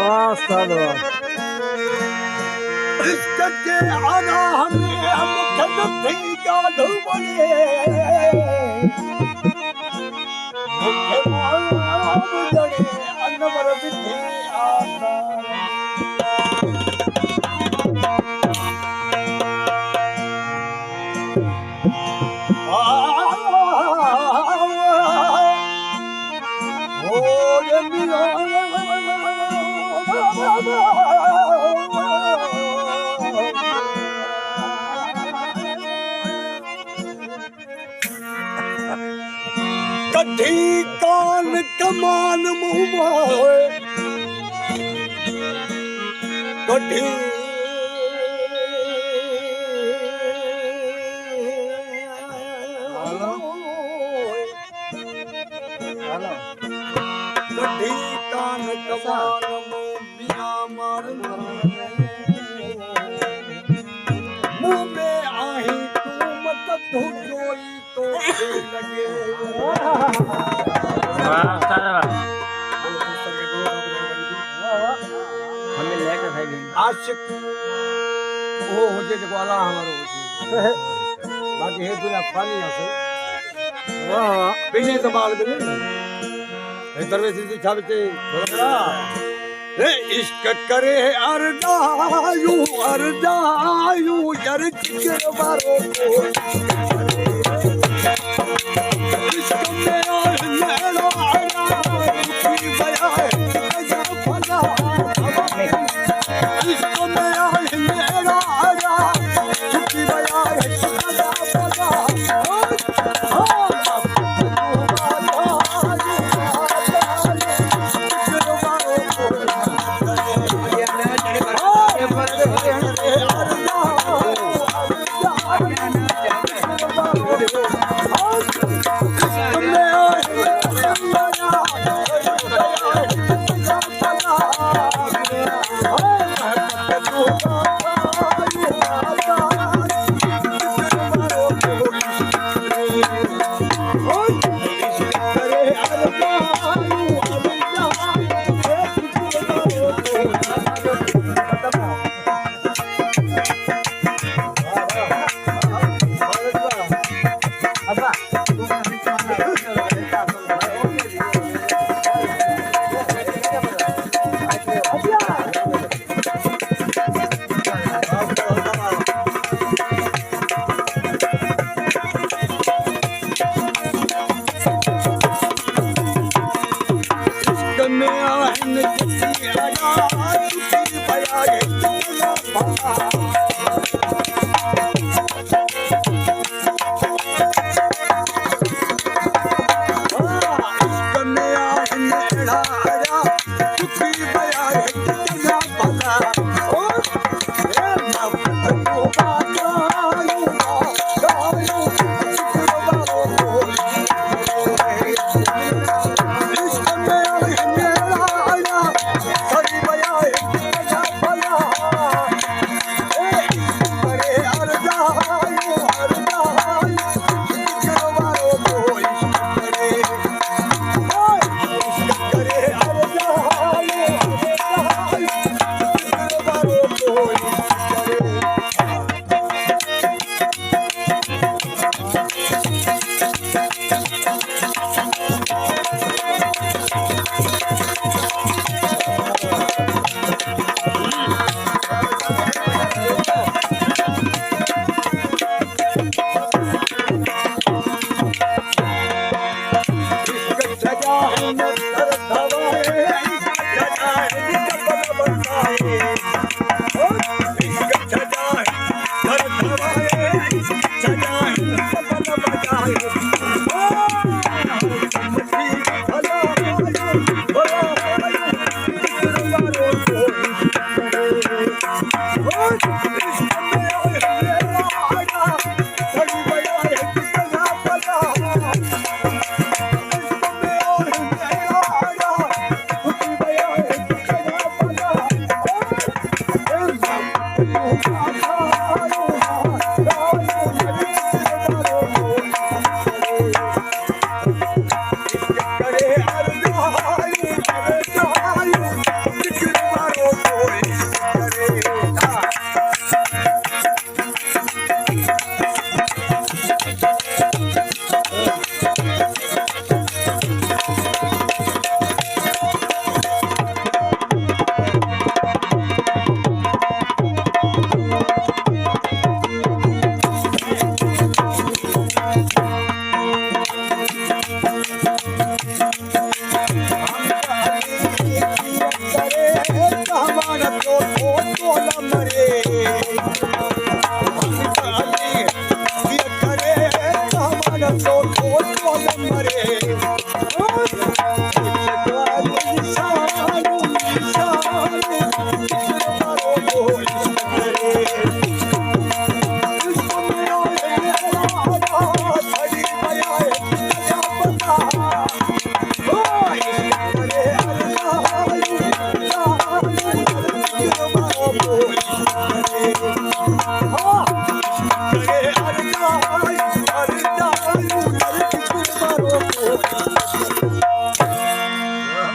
استاذ इसके आना हमें हम खलती जादू बोले मुखे माम जड़े अनवर विधि आना कधी कान कमान मुँह कधी कधी कान कमान मुँह बिना मार मुँह में आही तू मत धोई तो लगे आशिक वो हो जे जो अल्लाह हमारो हो बाकी हे दुनिया फानी हसे बिने संभाल बिने हे दरवेश जी छाबते रे इश्क करे अरदायू यार चिकर मारो इश्क में और नैनो में